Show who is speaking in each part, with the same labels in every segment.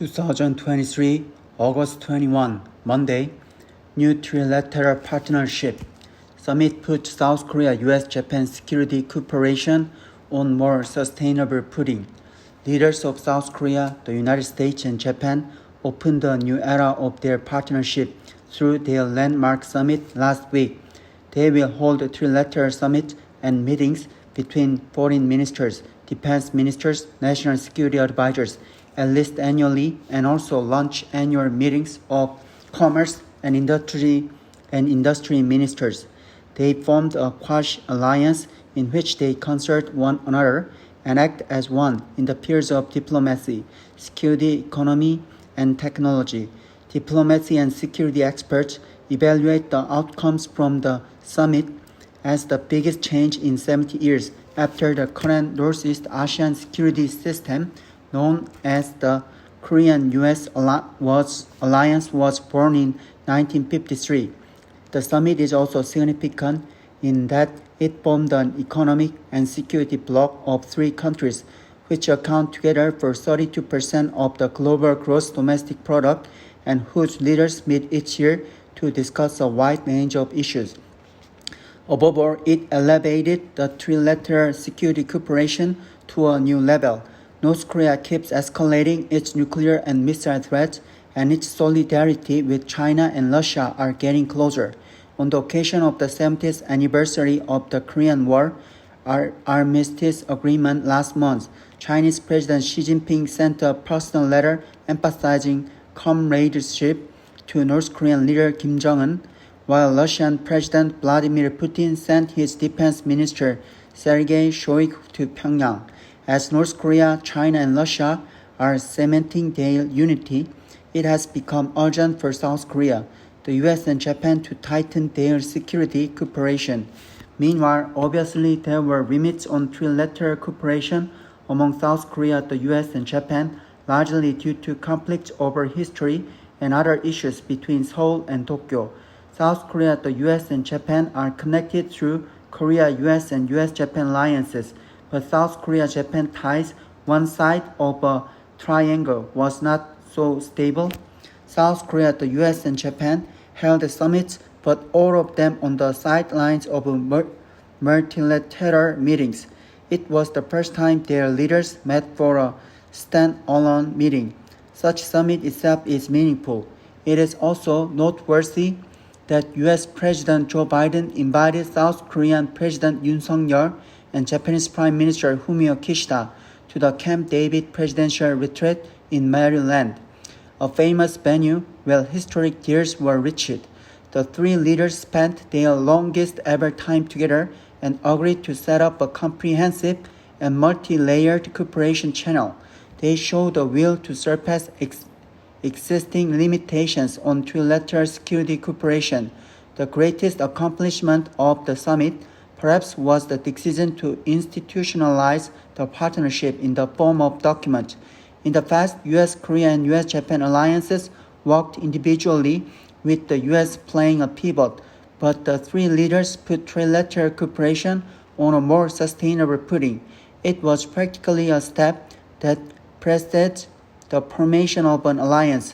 Speaker 1: 2023, August 21, Monday, New Trilateral Partnership Summit put South Korea-US-Japan security cooperation on more sustainable footing. Leaders of South Korea, the United States, and Japan opened a new era of their partnership through their landmark summit last week. They will hold trilateral summits and meetings between foreign ministers, defense ministers, national security advisors, at least annually, and also launch annual meetings of commerce and industry ministers. They formed a quasi-alliance in which they consult one another and act as one in the fields of diplomacy, security, economy, and technology. Diplomacy and security experts evaluate the outcomes from the summit as the biggest change in 70 years after the current Northeast Asian security system known as the Korean-US Alliance was born in 1953. The summit is also significant in that it formed an economic and security bloc of three countries, which account together for 32% of the global gross domestic product and whose leaders meet each year to discuss a wide range of issues. Above all, it elevated the trilateral security cooperation to a new level. North Korea keeps escalating its nuclear and missile threats, and its solidarity with China and Russia are getting closer. On the occasion of the 70th anniversary of the Korean War armistice agreement last month, Chinese President Xi Jinping sent a personal letter emphasizing comradeship to North Korean leader Kim Jong-un, while Russian President Vladimir Putin sent his defense minister Sergei Shoigu to Pyongyang. As North Korea, China, and Russia are cementing their unity, it has become urgent for South Korea, the US, and Japan to tighten their security cooperation. Meanwhile, obviously there were limits on trilateral cooperation among South Korea, the US, and Japan, largely due to conflicts over history and other issues between Seoul and Tokyo. South Korea, the US, and Japan are connected through Korea-US and US-Japan alliances, but South Korea-Japan ties, one side of a triangle, was not so stable. South Korea, the US, and Japan held summits, but all of them on the sidelines of multilateral meetings. It was the first time their leaders met for a stand-alone meeting. Such summit itself is meaningful. It is also noteworthy that US President Joe Biden invited South Korean President Yoon Suk-yeol and Japanese Prime Minister Fumio Kishida to the Camp David presidential retreat in Maryland, a famous venue where historic deals were reached. The three leaders spent their longest ever time together and agreed to set up a comprehensive and multi-layered cooperation channel. They showed the will to surpass existing limitations on trilateral security cooperation. The greatest accomplishment of the summit perhaps was the decision to institutionalize the partnership in the form of documents. In the past, US-Korea and US-Japan alliances worked individually, with the US playing a pivot, but the three leaders put trilateral cooperation on a more sustainable footing. It was practically a step that preceded the formation of an alliance.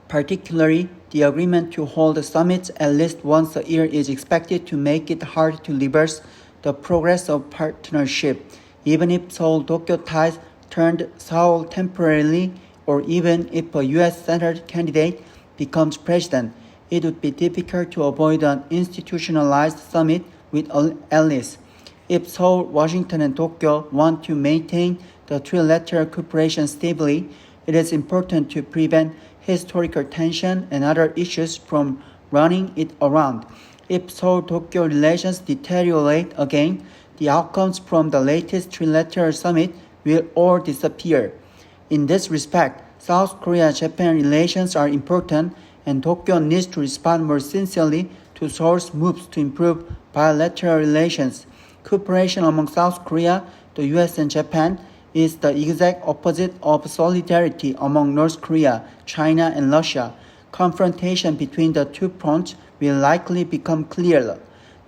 Speaker 1: Particularly, the agreement to hold summits at least once a year is expected to make it hard to reverse the progress of partnership, even if Seoul-Tokyo ties turned sour temporarily, or even if a US-centered candidate becomes president. It would be difficult to avoid an institutionalized summit with allies. If Seoul, Washington, and Tokyo want to maintain the trilateral cooperation stably, it is important to prevent historical tension and other issues from running it around. If Seoul-Tokyo relations deteriorate again, the outcomes from the latest trilateral summit will all disappear. In this respect, South Korea-Japan relations are important, and Tokyo needs to respond more sincerely to Seoul's moves to improve bilateral relations. Cooperation among South Korea, the US, and Japan is the exact opposite of solidarity among North Korea, China, and Russia. Confrontation between the two fronts will likely become clearer.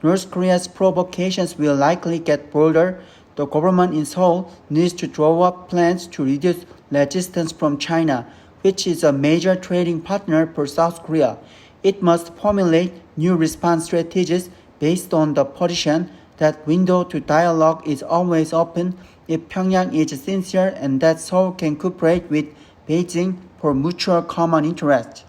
Speaker 1: North Korea's provocations will likely get bolder The government in Seoul needs to draw up plans to reduce resistance from China, which is a major trading partner for South Korea. It must formulate new response strategies based on the position that window to dialogue is always open if Pyongyang is sincere and that Seoul can cooperate with Beijing for mutual common interest.